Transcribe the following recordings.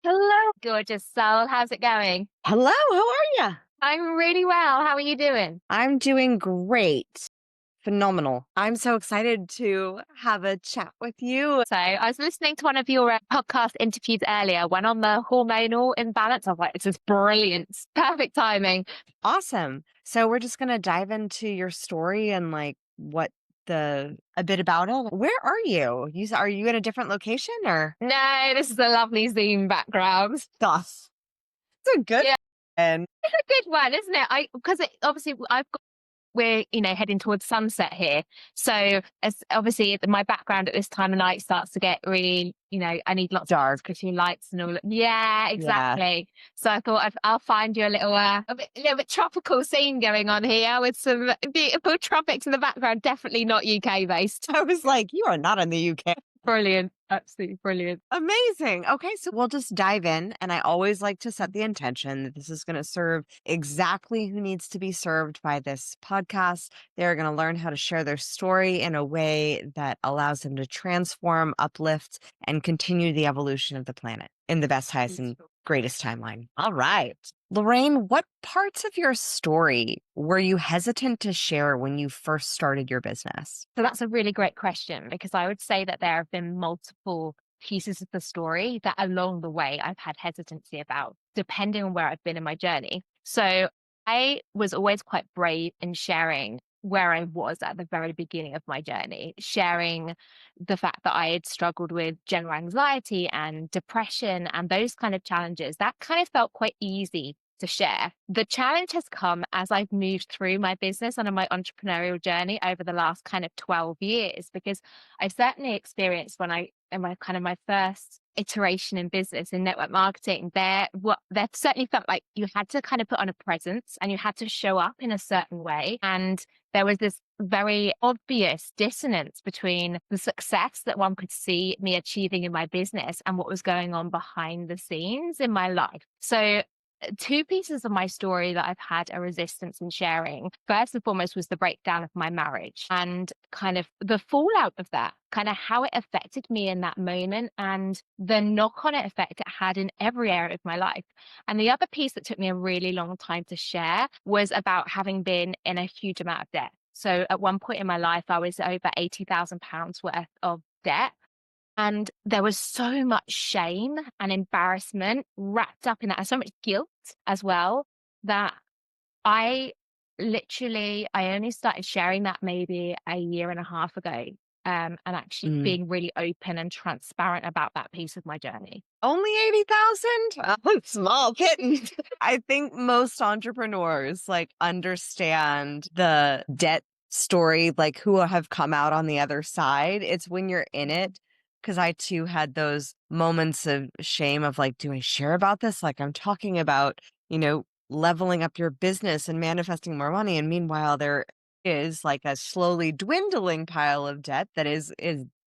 Hello, gorgeous soul. How's it going? Hello, how are you? I'm really well. How are you doing? I'm doing great. Phenomenal. I'm so excited to have a chat with you. So, I was listening to one of your podcast interviews earlier, one on the hormonal imbalance. I was like, this is brilliant. It's perfect timing. Awesome. So we're just going to dive into your story and like what a bit about it. Where are you? Are you in a different location or No, this is a lovely Zoom background. stuff? It's a good Yeah, and it's a good one, isn't it? Because obviously we're heading towards sunset here, so as obviously my background at this time of night starts to get really, I need lots of dark. pretty lights and all. Yeah, Yeah. exactly. So I thought I'll find you a little bit tropical scene going on here with some beautiful tropics in the background. Definitely not UK based. I was like, you are not in the UK. Brilliant, absolutely brilliant. Amazing. Okay, so we'll just dive in. And I always like to set the intention that this is going to serve exactly who needs to be served by this podcast. They're going to learn how to share their story in a way that allows them to transform, uplift, and continue the evolution of the planet in the best, highest, and greatest timeline. All right. Lorraine, what parts of your story were you hesitant to share when you first started your business? So that's a really great question, because I would say that there have been multiple pieces of the story that along the way I've had hesitancy about, depending on where I've been in my journey. So I was always quite brave in sharing where I was at the very beginning of my journey, sharing the fact that I had struggled with general anxiety and depression and those kind of challenges. That kind of felt quite easy to share. The challenge has come as I've moved through my business and on my entrepreneurial journey over the last kind of 12 years, because I certainly experienced when in my first iteration in business in network marketing, there certainly felt like you had to kind of put on a presence and you had to show up in a certain way. And there was this very obvious dissonance between the success that one could see me achieving in my business and what was going on behind the scenes in my life. So two pieces of my story that I've had a resistance in sharing. First and foremost was the breakdown of my marriage and kind of the fallout of that, kind of how it affected me in that moment and the knock on effect it had in every area of my life. And the other piece that took me a really long time to share was about having been in a huge amount of debt. So at one point in my life, I was over £80,000 worth of debt. And there was so much shame and embarrassment wrapped up in that, and so much guilt as well, that I I only started sharing that maybe a year and a half ago, and actually being really open and transparent about that piece of my journey. Only 80,000? Oh, small kitten. I think most entrepreneurs like understand the debt story, like who have come out on the other side. It's when you're in it. Cause I too had those moments of shame of like, do I share about this? Like I'm talking about, leveling up your business and manifesting more money. And meanwhile, there is like a slowly dwindling pile of debt that is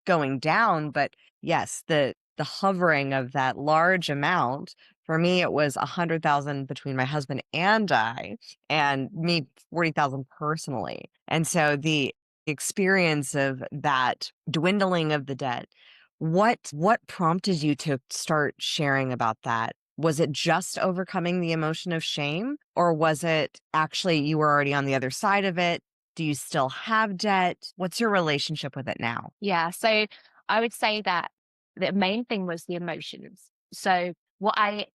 going down. But yes, the hovering of that large amount, for me, it was 100,000 between my husband and I, and me 40,000 personally. And so the experience of that dwindling of the debt, what prompted you to start sharing about that? Was it just overcoming the emotion of shame, or was it actually you were already on the other side of it? Do you still have debt? What's your relationship with it now? Yeah. So I would say that the main thing was the emotions. So what I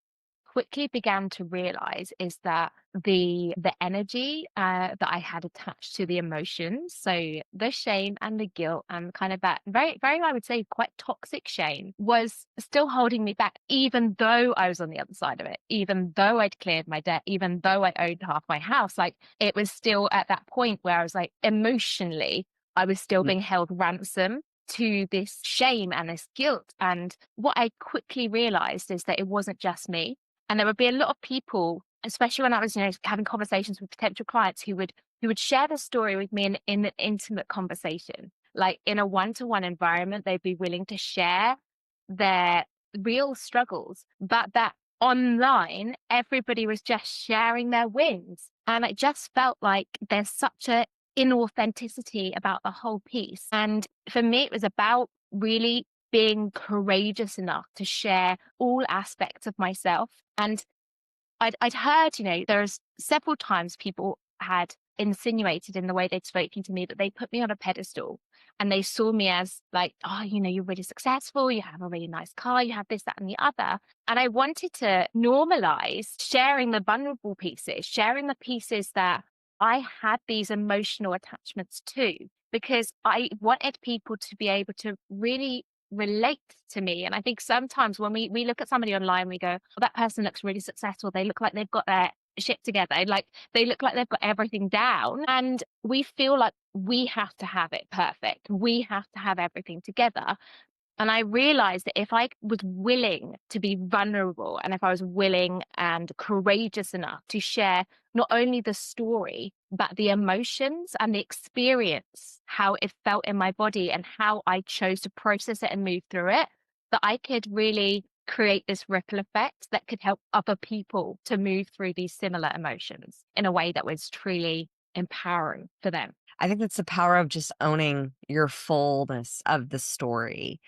quickly began to realize is that the energy that I had attached to the emotions, so the shame and the guilt and kind of that very, very, I would say quite toxic shame, was still holding me back, even though I was on the other side of it, even though I'd cleared my debt, even though I owed half my house. Like it was still at that point where I was like, emotionally, I was still being held ransom to this shame and this guilt. And what I quickly realized is that it wasn't just me. And there would be a lot of people, especially when I was, having conversations with potential clients who would share the story with me in an intimate conversation. Like in a one-to-one environment, they'd be willing to share their real struggles, but that online, everybody was just sharing their wins. And it just felt like there's such a inauthenticity about the whole piece. And for me, it was about really being courageous enough to share all aspects of myself. And I'd heard, there's several times people had insinuated in the way they'd spoken to me that they put me on a pedestal and they saw me as like, oh, you're really successful, you have a really nice car, you have this, that, and the other. And I wanted to normalize sharing the vulnerable pieces, sharing the pieces that I had these emotional attachments to, because I wanted people to be able to really relate to me. And I think sometimes when we look at somebody online, we go, oh, that person looks really successful. They look like they've got their shit together. Like they look like they've got everything down. And we feel like we have to have it perfect. We have to have everything together. And I realized that if I was willing to be vulnerable and if I was willing and courageous enough to share not only the story, but the emotions and the experience, how it felt in my body and how I chose to process it and move through it, that I could really create this ripple effect that could help other people to move through these similar emotions in a way that was truly empowering for them. I think that's the power of just owning your fullness of the story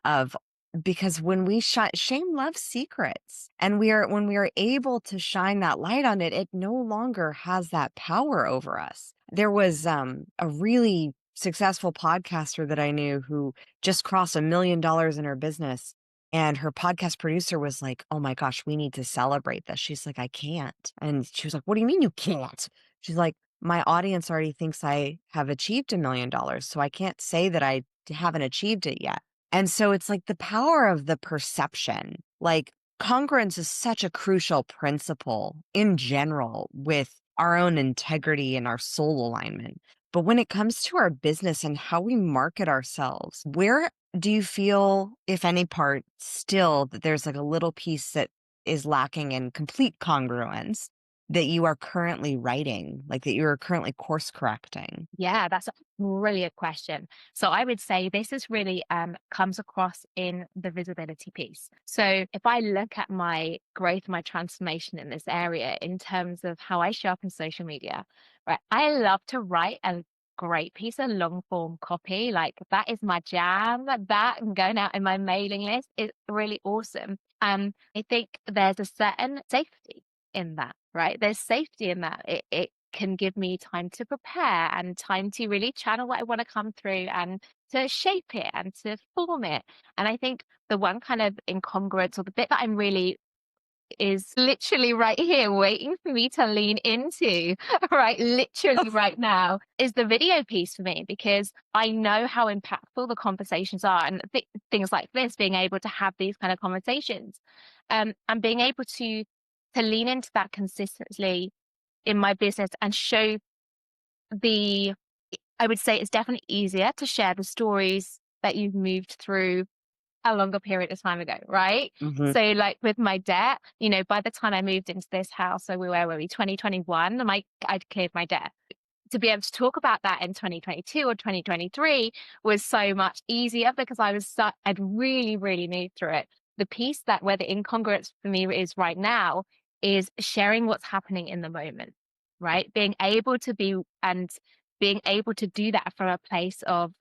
of because when we shame loves secrets and when we are able to shine that light on it, it no longer has that power over us. There was a really successful podcaster that I knew who just crossed $1 million in her business. And her podcast producer was like, oh my gosh, we need to celebrate this. She's like, I can't. And she was like, what do you mean you can't? She's like, my audience already thinks I have achieved $1 million. So I can't say that I haven't achieved it yet. And so it's like the power of the perception, like congruence is such a crucial principle in general with our own integrity and our soul alignment. But when it comes to our business and how we market ourselves, where do you feel, if any part, still that there's like a little piece that is lacking in complete congruence that you are currently writing, like that you are currently course correcting? Yeah, that's a brilliant question. So I would say this is really comes across in the visibility piece. So if I look at my growth, my transformation in this area in terms of how I show up in social media, right? I love to write a great piece of long form copy. Like that is my jam. That and going out in my mailing list is really awesome. I think there's a certain safety in that, right? There's safety in that. It can give me time to prepare and time to really channel what I want to come through and to shape it and to form it. And I think the one kind of incongruence or the bit that I'm really is literally right here waiting for me to lean into, right? Literally right now is the video piece for me because I know how impactful the conversations are and things like this, being able to have these kind of conversations, and being able to lean into that consistently in my business and show the I would say it's definitely easier to share the stories that you've moved through a longer period of time ago, right? Mhm. So like with my debt, by the time I moved into this house, so where were we, 2021, I'd cleared my debt. To be able to talk about that in 2022 or 2023 was so much easier because I'd really, really moved through it. The piece that where the incongruence for me is right now is sharing what's happening in the moment, right? Being able to do that from a place of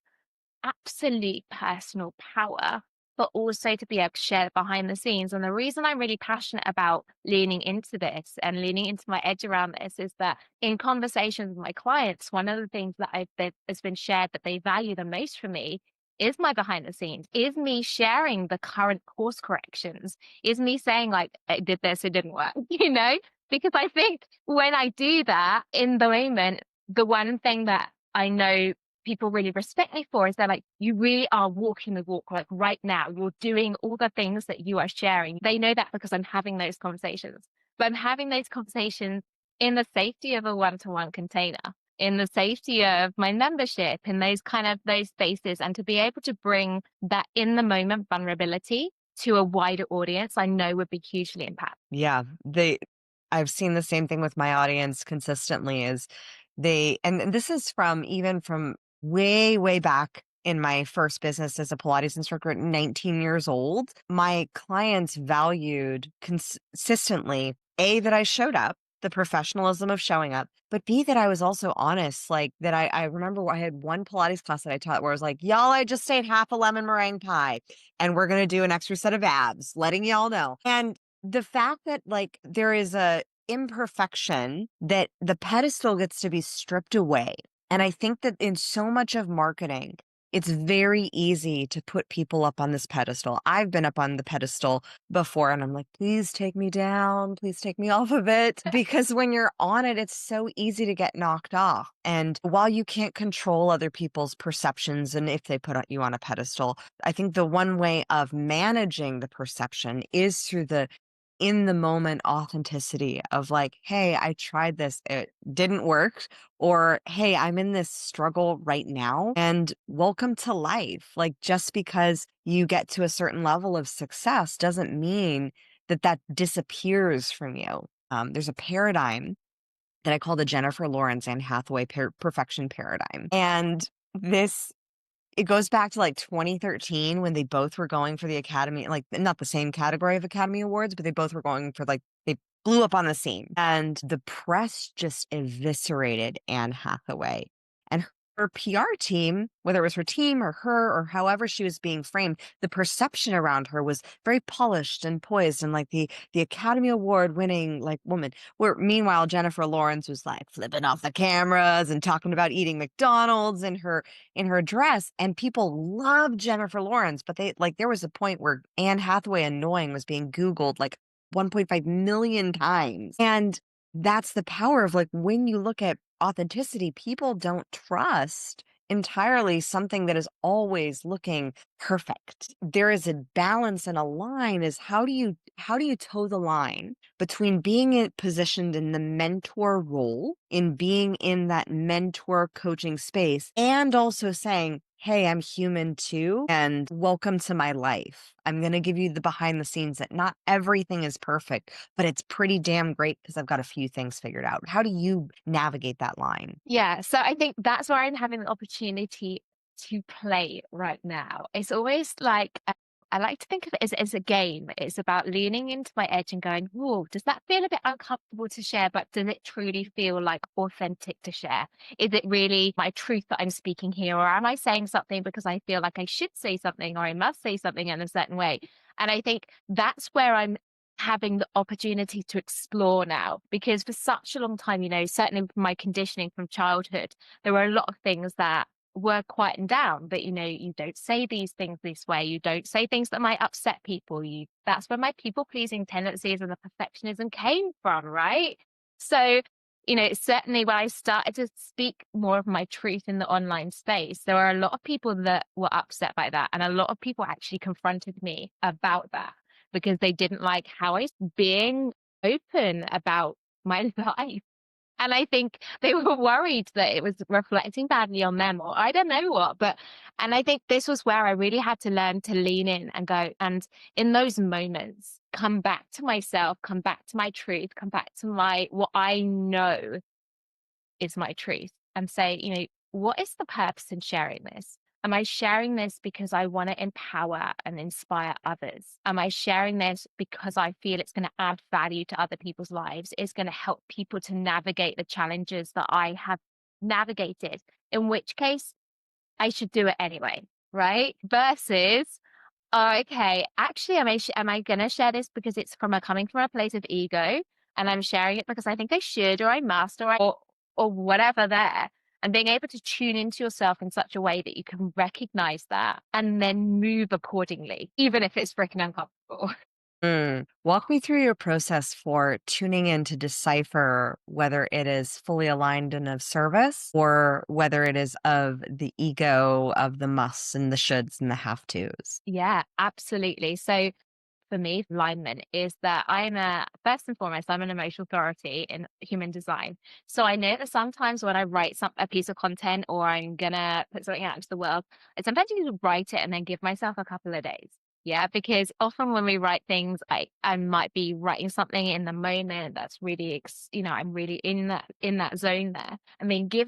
absolute personal power, but also to be able to share behind the scenes. And the reason I'm really passionate about leaning into this and leaning into my edge around this is that in conversations with my clients, one of the things that has been shared that they value the most from me is my behind the scenes, is me sharing the current course corrections, is me saying like, I did this, it didn't work, because I think when I do that in the moment, the one thing that I know people really respect me for is they're like, you really are walking the walk, like right now, you're doing all the things that you are sharing. They know that because I'm having those conversations, but I'm having those conversations in the safety of a one-to-one container, in the safety of my membership, in those spaces, and to be able to bring that in the moment vulnerability to a wider audience, I know would be hugely impactful. Yeah, I've seen the same thing with my audience consistently is and this is from way, way back in my first business as a Pilates instructor at 19 years old. My clients valued consistently, A, that I showed up, the professionalism of showing up, but B, that I was also honest. Like that I remember I had one Pilates class that I taught where I was like, y'all, I just ate half a lemon meringue pie and we're going to do an extra set of abs, letting y'all know. And the fact that like there is a imperfection that the pedestal gets to be stripped away. And I think that in so much of marketing, it's very easy to put people up on this pedestal. I've been up on the pedestal before and I'm like, please take me down. Please take me off of it. Because when you're on it, it's so easy to get knocked off. And while you can't control other people's perceptions and if they put you on a pedestal, I think the one way of managing the perception is through the in the moment authenticity of like, hey, I tried this, it didn't work, or hey, I'm in this struggle right now and welcome to life. Like, just because you get to a certain level of success doesn't mean that that disappears from you. There's a paradigm that I call the Jennifer Lawrence and Hathaway perfection paradigm. And this it goes back to like 2013 when they both were going for the Academy, like not the same category of Academy Awards, but they both were going for like, they blew up on the scene. And the press just eviscerated Anne Hathaway. And her PR team, whether it was her team or her or however she was being framed, the perception around her was very polished and poised and like the Academy Award winning like woman. Where meanwhile Jennifer Lawrence was like flipping off the cameras and talking about eating McDonald's in her dress, and people loved Jennifer Lawrence, but they like there was a point where Anne Hathaway annoying was being Googled like 1.5 million times. And that's the power of like when you look at authenticity, people don't trust entirely something that is always looking perfect. There is a balance and a line is how do you toe the line between being positioned in the mentor role, in being in that mentor coaching space, and also saying, hey, I'm human too, and welcome to my life. I'm going to give you the behind the scenes that not everything is perfect, but it's pretty damn great because I've got a few things figured out. How do you navigate that line? Yeah, so I think that's where I'm having the opportunity to play right now. It's always like I like to think of it as a game. It's about leaning into my edge and going, "Whoa, does that feel a bit uncomfortable to share? But does it truly feel like authentic to share? Is it really my truth that I'm speaking here, or am I saying something because I feel like I should say something or I must say something in a certain way?" And I think that's where I'm having the opportunity to explore now, because for such a long time, certainly from my conditioning from childhood, there were a lot of things that were quietened down, but you don't say these things this way, you don't say things that might upset people. That's where my people pleasing tendencies and the perfectionism came from, right? So certainly when I started to speak more of my truth in the online space, there were a lot of people that were upset by that, and a lot of people actually confronted me about that because they didn't like how I was being open about my life. And I think they were worried that it was reflecting badly on them, or I don't know what. And I think this was where I really had to learn to lean in and go, and in those moments, come back to myself, come back to my truth, come back to what I know is my truth, and say, what is the purpose in sharing this? Am I sharing this because I want to empower and inspire others? Am I sharing this because I feel it's going to add value to other people's lives? It's going to help people to navigate the challenges that I have navigated, in which case I should do it anyway, right? Versus, oh, okay, actually, am I going to share this because it's coming from a place of ego, and I'm sharing it because I think I should, or I must, or whatever there, and being able to tune into yourself in such a way that you can recognize that and then move accordingly, even if it's freaking uncomfortable. Walk me through your process for tuning in to decipher whether it is fully aligned and of service or whether it is of the ego, of the musts and the shoulds and the have tos. Yeah, absolutely. So for me, alignment is that first and foremost, I'm an emotional authority in human design. So I know that sometimes when I write a piece of content or I'm gonna put something out into the world, I sometimes need to write it and then give myself a couple of days. Yeah, because often when we write things, I might be writing something in the moment that's really, I'm really in that zone there. I mean, give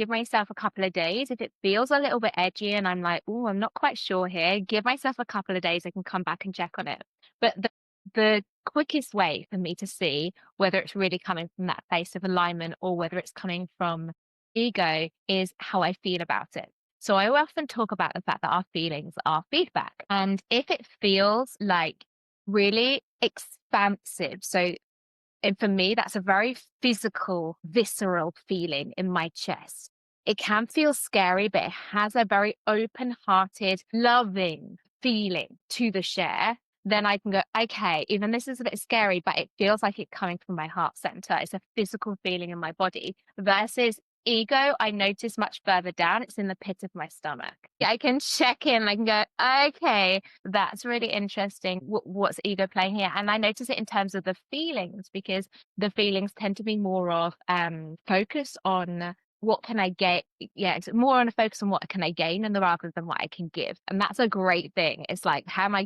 myself a couple of days. If it feels a little bit edgy and I'm like, oh, I'm not quite sure here, give myself a couple of days. I can come back and check on it. But the quickest way for me to see whether it's really coming from that place of alignment or whether it's coming from ego is how I feel about it. So I often talk about the fact that our feelings are feedback. And if it feels like really expansive, so and for me, that's a very physical, visceral feeling in my chest. It can feel scary, but it has a very open hearted, loving feeling to the share. Then I can go, okay, even this is a bit scary, but it feels like it coming from my heart center. It's a physical feeling in my body versus ego. I notice much further down. It's in the pit of my stomach. Yeah, I can check in. I can go, okay, that's really interesting. What's ego playing here? And I notice it in terms of the feelings because the feelings tend to be more of focus on what can I get? Yeah, it's more on a focus on what can I gain and rather than what I can give. And that's a great thing. It's like how am I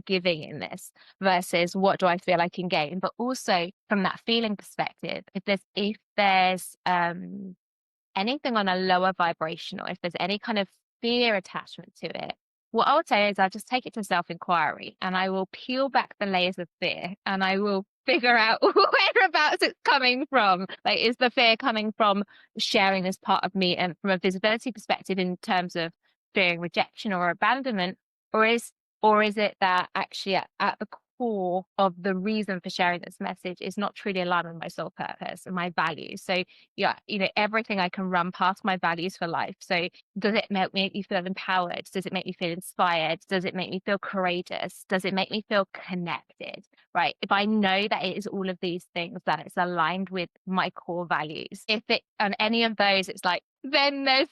giving in this versus what do I feel I can gain? But also from that feeling perspective, if there's anything on a lower vibrational, if there's any kind of fear attachment to it, what I would say is I'll just take it to self-inquiry and I will peel back the layers of fear and I will figure out whereabouts it's coming from. Like, is the fear coming from sharing this part of me and from a visibility perspective in terms of fearing rejection or abandonment, or is it that actually at the core of the reason for sharing this message is not truly aligned with my soul purpose and my values? So yeah, everything I can run past my values for life. So does it make me feel empowered? Does it make me feel inspired? Does it make me feel courageous? Does it make me feel connected? Right. If I know that it is all of these things, that it's aligned with my core values, if it on any of those, it's like, then there's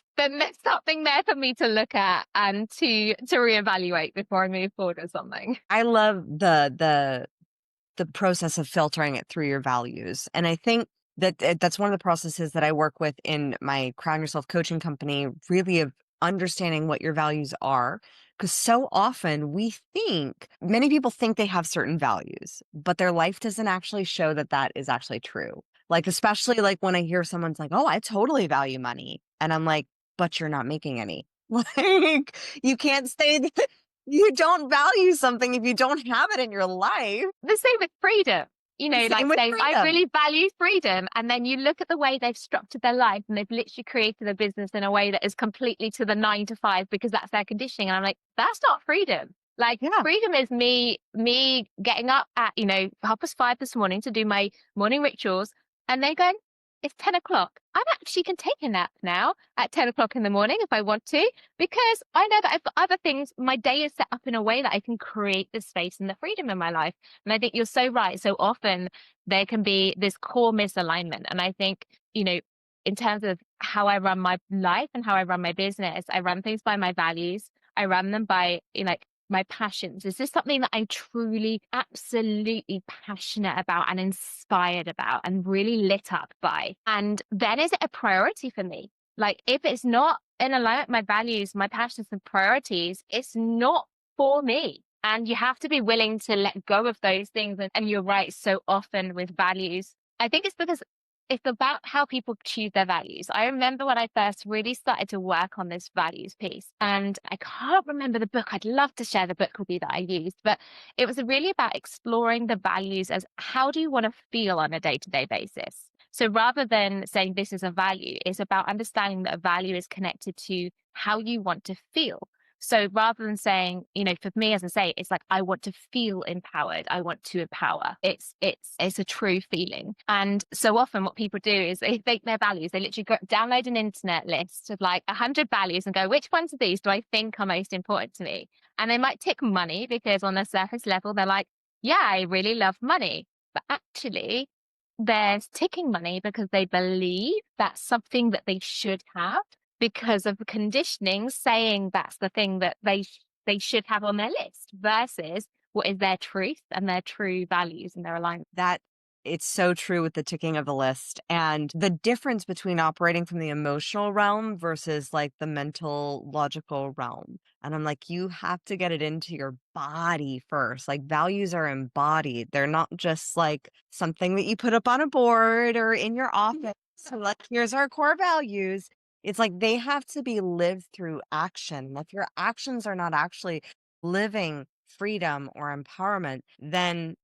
something there for me to look at and to reevaluate before I move forward with something. I love the process of filtering it through your values. And I think that's one of the processes that I work with in my Crown Yourself coaching company, really of understanding what your values are. Because so often many people think they have certain values, but their life doesn't actually show that that is actually true. Like, especially like when I hear someone's like, oh, I totally value money. And I'm like, but you're not making any. Like, you can't say that you don't value something if you don't have it in your life. The same with freedom. Same Like with saying, I freedom. really value freedom. And then you look at the way they've structured their life and they've literally created a business in a way that is completely to the 9 to 5 because that's their conditioning. And I'm like, that's not freedom. Like Yeah. freedom is me getting up at, 5:30 this morning to do my morning rituals and then going, it's 10 o'clock. I actually can take a nap now at 10 o'clock in the morning if I want to, because I know that I've got other things. My day is set up in a way that I can create the space and the freedom in my life. And I think you're so right. So often there can be this core misalignment. And I think, in terms of how I run my life and how I run my business, I run things by my values. I run them by, like my passions. Is this something that I'm truly, absolutely passionate about and inspired about and really lit up by? And then is it a priority for me? Like if it's not in alignment with my values, my passions and priorities, it's not for me. And you have to be willing to let go of those things. And you're right, so often with values, I think it's because it's about how people choose their values. I remember when I first really started to work on this values piece, and I can't remember the book. I'd love to share the book with you that I used, but it was really about exploring the values as how do you want to feel on a day to day basis. So rather than saying this is a value, it's about understanding that a value is connected to how you want to feel. So rather than saying, for me, as I say, it's like I want to feel empowered. I want to empower. It's a true feeling. And so often what people do is they think their values, they literally go download an internet list of like 100 values and go, which ones of these do I think are most important to me? And they might tick money because on the surface level, they're like, yeah, I really love money. But actually, they're ticking money because they believe that's something that they should have because of the conditioning saying that's the thing that they should have on their list versus what is their truth and their true values and their alignment. That it's so true with the ticking of the list and the difference between operating from the emotional realm versus like the mental, logical realm. And I'm like, you have to get it into your body first. Like values are embodied. They're not just like something that you put up on a board or in your office. So like, here's our core values. It's like they have to be lived through action. If your actions are not actually living freedom or empowerment, then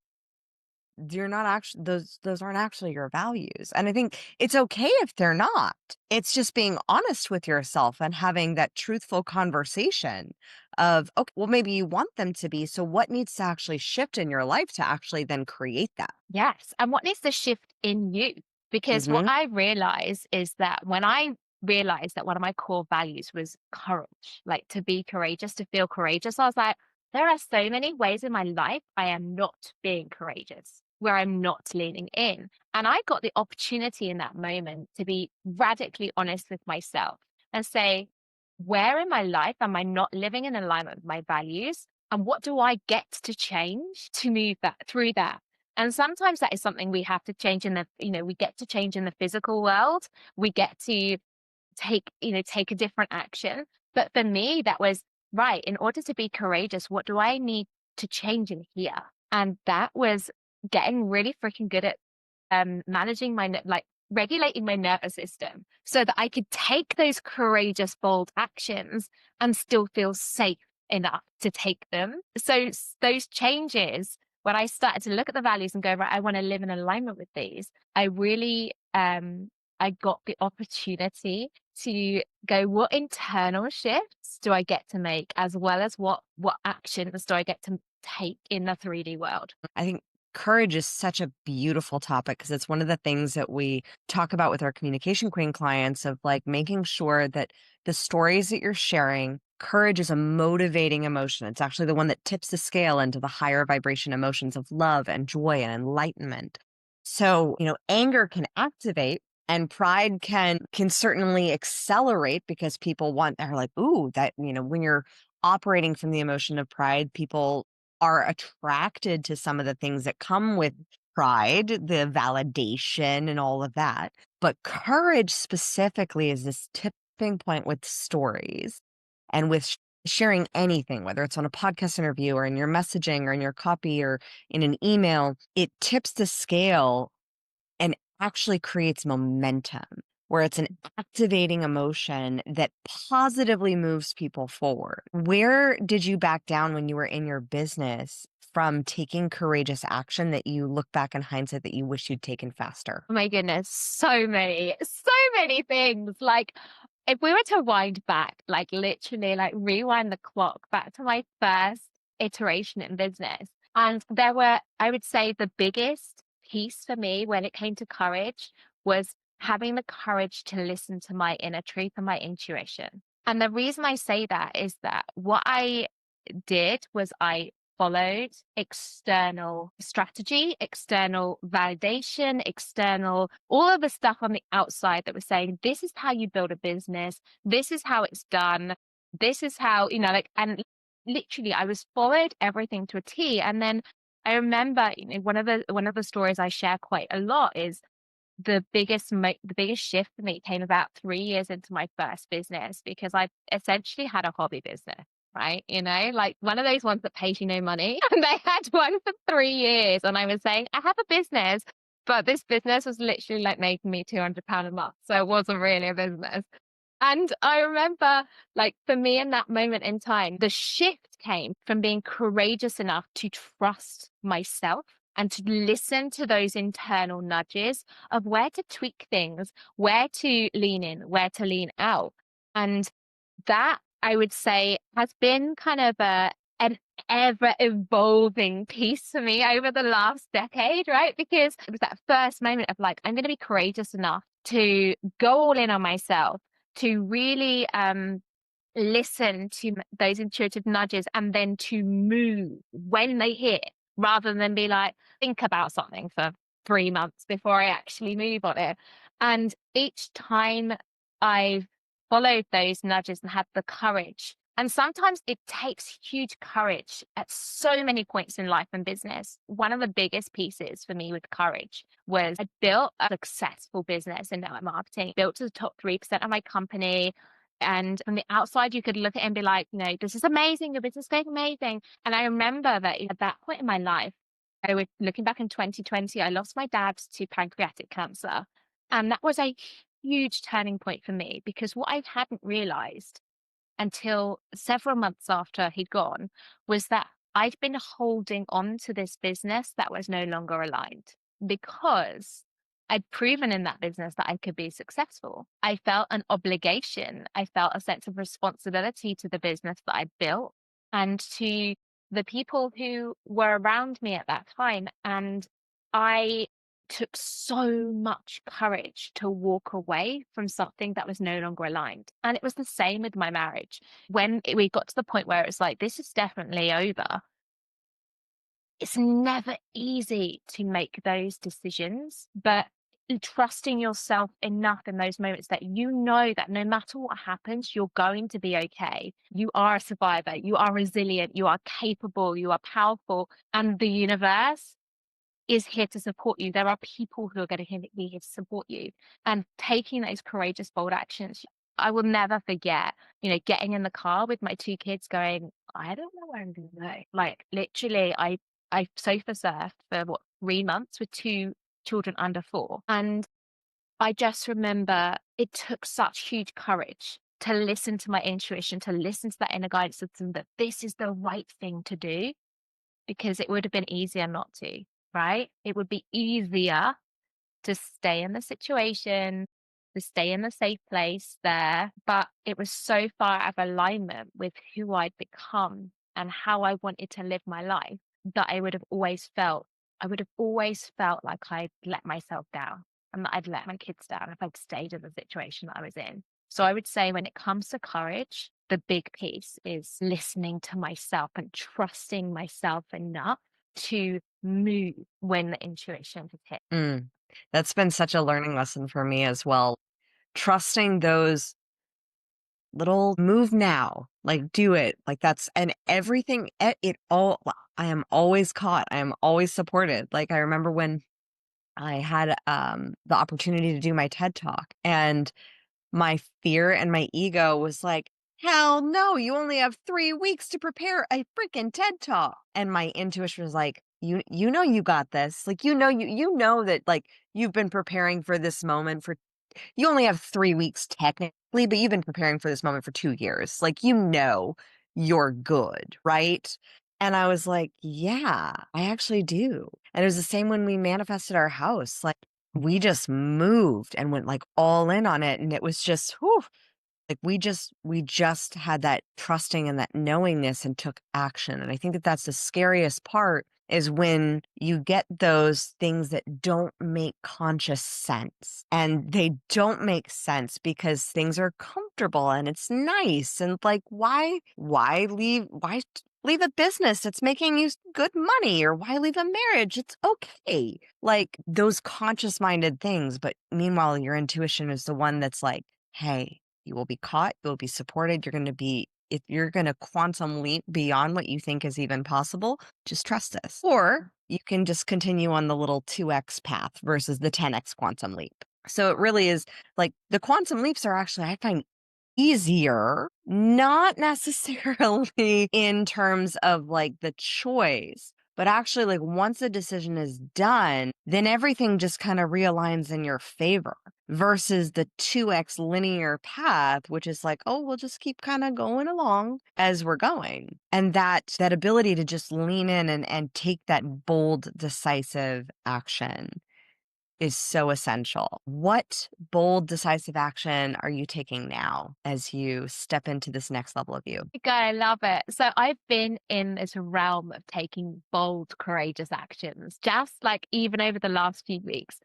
you're not actually those aren't actually your values. And I think it's okay if they're not. It's just being honest with yourself and having that truthful conversation of, okay, well, maybe you want them to be. So what needs to actually shift in your life to actually then create that? Yes. And what needs to shift in you? Because what Hmm. I realize is that when I realized that one of my core values was courage, like to be courageous, to feel courageous, I was like, there are so many ways in my life I am not being courageous, where I'm not leaning in. And I got the opportunity in that moment to be radically honest with myself and say, where in my life am I not living in alignment with my values? And what do I get to change to move that through that? And sometimes that is something we have to change in the, we get to change in the physical world. We get to take a different action. But for me, that was right. In order to be courageous, what do I need to change in here? And that was getting really freaking good at managing like regulating my nervous system so that I could take those courageous, bold actions and still feel safe enough to take them. So those changes, when I started to look at the values and go, right, I want to live in alignment with these, I really, I got the opportunity to go, what internal shifts do I get to make, as well as what actions do I get to take in the 3D world? I think courage is such a beautiful topic because it's one of the things that we talk about with our communication queen clients of like making sure that the stories that you're sharing, courage is a motivating emotion. It's actually the one that tips the scale into the higher vibration emotions of love and joy and enlightenment. So, anger can activate and pride can certainly accelerate because people are like, ooh, that, when you're operating from the emotion of pride, people are attracted to some of the things that come with pride, the validation and all of that. But courage specifically is this tipping point with stories and with sharing anything, whether it's on a podcast interview or in your messaging or in your copy or in an email, it tips the scale and actually creates momentum where it's an activating emotion that positively moves people forward. Where did you back down when you were in your business from taking courageous action that you look back in hindsight that you wish you'd taken faster? Oh my goodness, so many things. Like, if we were to wind back, like literally, like rewind the clock back to my first iteration in business, and there were, I would say, the biggest piece for me when it came to courage was having the courage to listen to my inner truth and my intuition. And the reason I say that is that what I did was I followed external strategy, external validation, external, all of the stuff on the outside that was saying, this is how you build a business. This is how it's done. This is how, like, and literally I was followed everything to a T. And then I remember, one of the stories I share quite a lot is the biggest shift for me came about 3 years into my first business because I essentially had a hobby business, right? Like one of those ones that pays you no money. And I had one for 3 years and I was saying, "I have a business," but this business was literally like making me £200 a month, so it wasn't really a business. And I remember, like, for me in that moment in time, the shift came from being courageous enough to trust myself and to listen to those internal nudges of where to tweak things, where to lean in, where to lean out. And that, I would say, has been kind of an ever evolving piece for me over the last decade, right? Because it was that first moment of like, I'm going to be courageous enough to go all in on myself, to really listen to those intuitive nudges and then to move when they hit rather than be like, think about something for 3 months before I actually move on it. And each time I've followed those nudges and had the courage, and sometimes it takes huge courage at so many points in life and business. One of the biggest pieces for me with courage was I built a successful business in network marketing, built to the top 3% of my company. And from the outside, you could look at it and be like, no, this is amazing. Your business is going amazing. And I remember that at that point in my life, I was looking back in 2020, I lost my dad to pancreatic cancer. And that was a huge turning point for me because what I hadn't realized until several months after he'd gone was that I'd been holding on to this business that was no longer aligned because I'd proven in that business that I could be successful. I felt an obligation. I felt a sense of responsibility to the business that I built and to the people who were around me at that time. And I took so much courage to walk away from something that was no longer aligned. And it was the same with my marriage. When we got to the point where it's like, this is definitely over, it's never easy to make those decisions, but trusting yourself enough in those moments that you know that no matter what happens, you're going to be okay. You are a survivor, you are resilient, you are capable, you are powerful, and the universe is here to support you. There are people who are going to be here to support you. And taking those courageous, bold actions, I will never forget, getting in the car with my two kids going, I don't know where I'm going to go. Like literally, I sofa surfed for 3 months with two children under 4. And I just remember it took such huge courage to listen to my intuition, to listen to that inner guidance system that this is the right thing to do, because it would have been easier not to, right? It would be easier to stay in the situation, to stay in the safe place there. But it was so far out of alignment with who I'd become and how I wanted to live my life that I would have always felt like I'd let myself down and that I'd let my kids down if I'd stayed in the situation that I was in. So I would say when it comes to courage, the big piece is listening to myself and trusting myself enough to move when the intuition has hit. Mm. That's been such a learning lesson for me as well. Trusting those little move now, like do it. Like that's and everything it all I am always caught. I am always supported. Like I remember when I had the opportunity to do my TED Talk and my fear and my ego was like, hell no, you only have 3 weeks to prepare a freaking TED Talk. And my intuition was like, you know you got this. Like you know that like you've been preparing for this moment for you only have 3 weeks technically, but you've been preparing for this moment for 2 years. Like, you're good, right? And I was like, yeah, I actually do. And it was the same when we manifested our house. Like, we just moved and went like all in on it. And it was just, whew, like we just had that trusting and that knowingness and took action. And I think that that's the scariest part is when you get those things that don't make conscious sense. And they don't make sense because things are comfortable and it's nice. And like, why leave a business that's making you good money, or why leave a marriage? It's okay. Like those conscious minded things. But meanwhile, your intuition is the one that's like, hey, you will be caught, you'll be supported, if you're going to quantum leap beyond what you think is even possible, just trust us. Or you can just continue on the little 2x path versus the 10x quantum leap. So it really is like the quantum leaps are actually, I find, easier, not necessarily in terms of like the choice, but actually like once a decision is done, then everything just kind of realigns in your favor versus the 2x linear path, which is like, oh, we'll just keep kind of going along as we're going. And that ability to just lean in and take that bold, decisive action is so essential. What bold, decisive action are you taking now as you step into this next level of you? Okay, I love it. So I've been in this realm of taking bold, courageous actions, just like even over the last few weeks.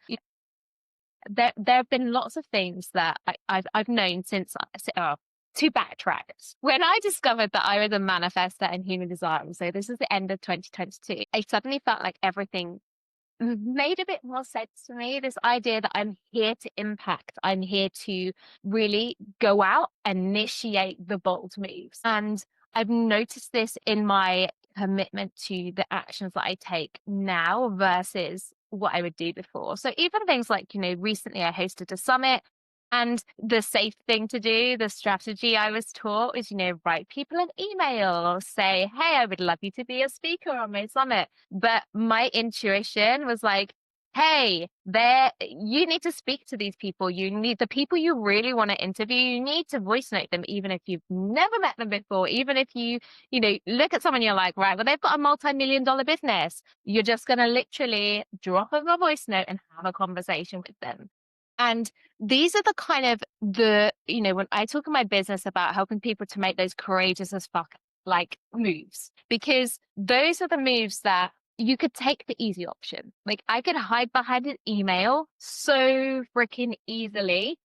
There have been lots of things that I've known since. To backtrack, when I discovered that I was a manifestor and human design, so this is the end of 2022, I suddenly felt like everything made a bit more sense to me. This idea that I'm here to impact, I'm here to really go out and initiate the bold moves. And I've noticed this in my commitment to the actions that I take now versus what I would do before. So even things like, recently I hosted a summit. And the safe thing to do, the strategy I was taught is, write people an email or say, hey, I would love you to be a speaker on my summit. But my intuition was like, hey, there, you need to speak to these people. You need the people you really want to interview. You need to voice note them, even if you've never met them before. Even if you know, look at someone, you're like, right, well, they've got a multi-million dollar business. You're just going to literally drop them a voice note and have a conversation with them. And these are the kind of you know, when I talk in my business about helping people to make those courageous as fuck like moves, because those are the moves that you could take the easy option. Like I could hide behind an email so freaking easily,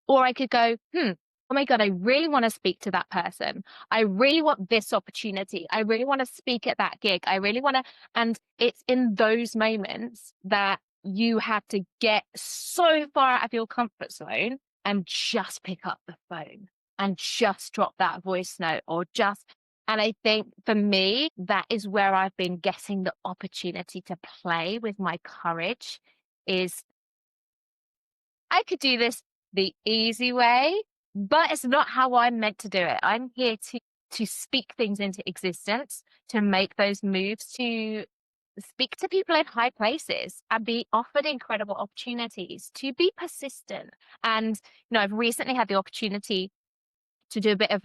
or I could go, oh my God, I really want to speak to that person. I really want this opportunity. I really want to speak at that gig. I really want to. And it's in those moments that you have to get so far out of your comfort zone and just pick up the phone and just drop that voice note or just. And I think for me, that is where I've been getting the opportunity to play with my courage is I could do this the easy way, but it's not how I'm meant to do it. I'm here to speak things into existence, to make those moves, to speak to people in high places and be offered incredible opportunities, to be persistent. And you know, I've recently had the opportunity to do a bit of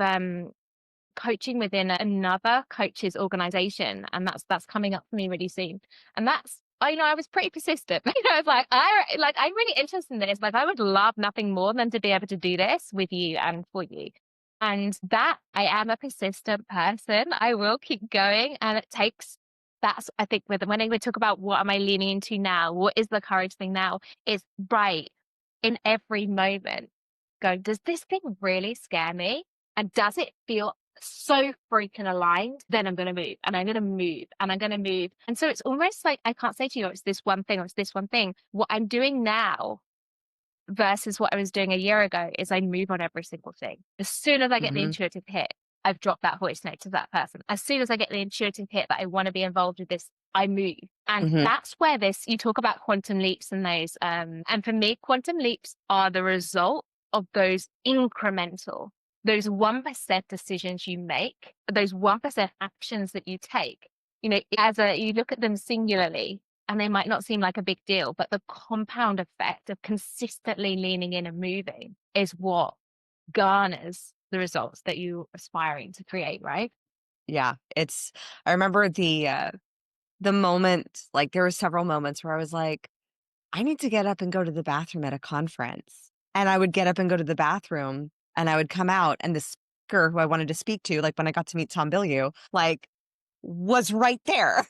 coaching within another coach's organization, and that's coming up for me really soon. And that's I you know I was pretty persistent. You know, I was like I'm really interested in this. Like I would love nothing more than to be able to do this with you and for you. And that I am a persistent person. I will keep going, and it takes. That's I think with when we talk about what am I leaning into now, what is the courage thing now? Is right in every moment. Go, does this thing really scare me? And does it feel so freaking aligned? Then I'm going to move and I'm going to move and I'm going to move. And so it's almost like I can't say to you, oh, it's this one thing or it's this one thing. What I'm doing now versus what I was doing a year ago is I move on every single thing. As soon as I get the Hmm. intuitive hit, I've dropped that voice note to that person. As soon as I get the intuitive hit that I want to be involved with this, I move. And Hmm. that's where you talk about quantum leaps and those. And for me, quantum leaps are the result of those incremental, those 1% decisions you make, those 1% actions that you take. You know, you look at them singularly, and they might not seem like a big deal, but the compound effect of consistently leaning in and moving is what garners the results that you're aspiring to create, right? Yeah, I remember the moment, like there were several moments where I was like, I need to get up and go to the bathroom at a conference. And I would get up and go to the bathroom and I would come out and the speaker who I wanted to speak to, like when I got to meet Tom Bilyeu, like was right there.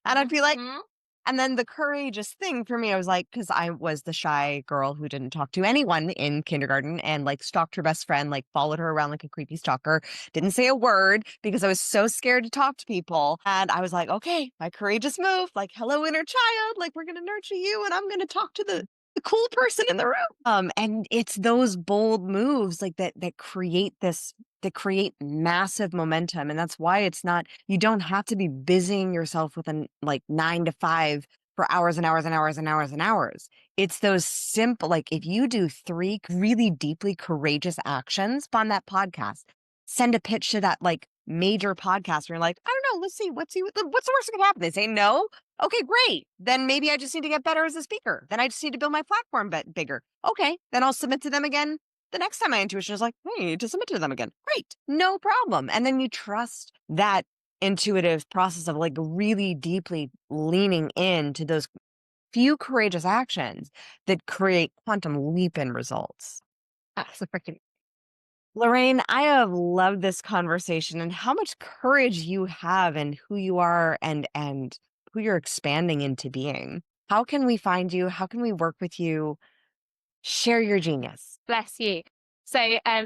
And I'd be like, Mhm. and then the courageous thing for me, I was like, because I was the shy girl who didn't talk to anyone in kindergarten and like stalked her best friend, like followed her around like a creepy stalker, didn't say a word because I was so scared to talk to people. And I was like, okay, my courageous move, like, hello, inner child, like, we're going to nurture you and I'm going to talk to the cool person in the room. And it's those bold moves like that create that create massive momentum. And that's why it's not, you don't have to be busying yourself with an like 9 to 5 for hours and hours and hours and hours and hours. It's those simple, like if you do 3 really deeply courageous actions on that podcast, send a pitch to that like major podcast where you're like, I don't know, let's see what's the worst that can happen. They say no. Okay, great. Then maybe I just need to get better as a speaker. Then I just need to build my platform bigger. Okay, then I'll submit to them again the next time my intuition is like, hey, you need to submit to them again. Great, no problem. And then you trust that intuitive process of like really deeply leaning into those few courageous actions that create quantum leap in results. That's a freaking Lorraine, I have loved this conversation and how much courage you have and who you are and who you're expanding into being. How can we find you? How can we work with you? Share your genius. bless you. So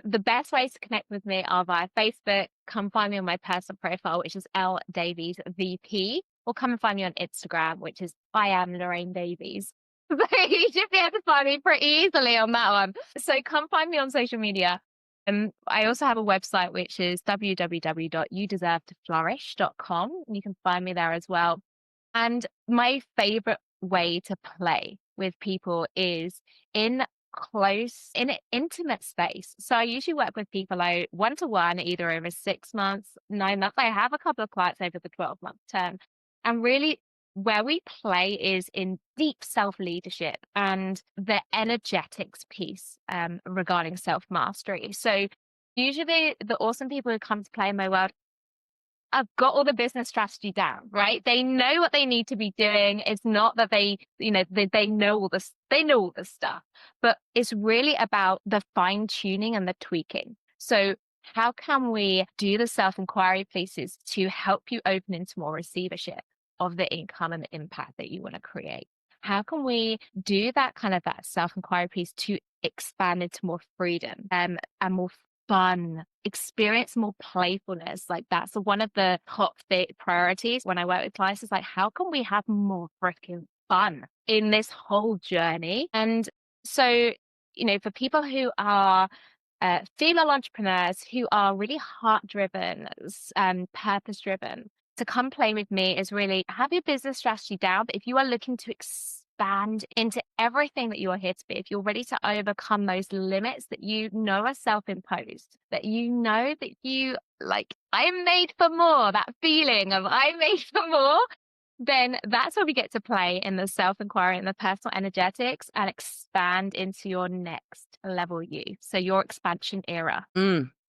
the best ways to connect with me are via Facebook. Come find me on my personal profile, which is L Davies VP, or come and find me on Instagram, which is I am Lorraine Davies. So you should be able to find me pretty easily on that one. So come find me on social media. I also have a website, which is www.youdeservetoflourish.com. You can find me there as well. And my favorite way to play with people is in in an intimate space. So I usually work with people out one to one, either over 6 months, 9 months. I have a couple of clients over the 12-month term. And really Where we play is in deep self-leadership and the energetics piece regarding self-mastery. So usually the awesome people who come to play in my world have got all the business strategy down, right? They know what they need to be doing. It's not that they know all this, they know all this stuff, but it's really about the fine tuning and the tweaking. So how can we do the self-inquiry pieces to help you open into more receivership of the income and the impact that you want to create? How can we do that self-inquiry piece to expand into more freedom and more fun, experience more playfulness? Like that's one of the top priorities when I work with clients is like, how can we have more freaking fun in this whole journey? And so, for people who are female entrepreneurs who are really heart driven, purpose driven, to come play with me is really have your business strategy down. But if you are looking to expand into everything that you are here to be, if you're ready to overcome those limits that are self-imposed, that that you like, I'm made for more, that feeling of I'm made for more, then that's where we get to play in the self-inquiry and the personal energetics and expand into your next level so your expansion era.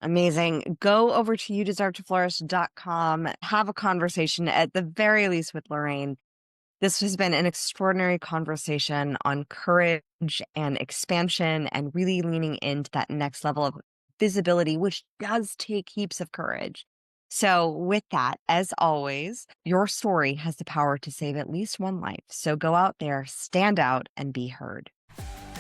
Amazing. Go over to youdeservetoflourish.com, have a conversation at the very least with Lorraine. This has been an extraordinary conversation on courage and expansion and really leaning into that next level of visibility, which does take heaps of courage. So with that, as always, your story has the power to save at least one life. So go out there, stand out, and be heard.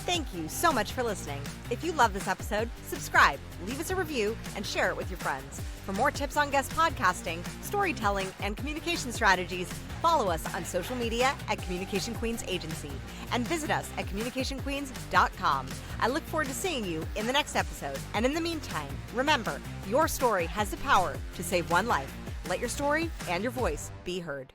Thank you so much for listening. If you love this episode, subscribe, leave us a review, and share it with your friends. For more tips on guest podcasting, storytelling, and communication strategies, follow us on social media at Communication Queens Agency and visit us at communicationqueens.com. I look forward to seeing you in the next episode. And in the meantime, remember, your story has the power to save one life. Let your story and your voice be heard.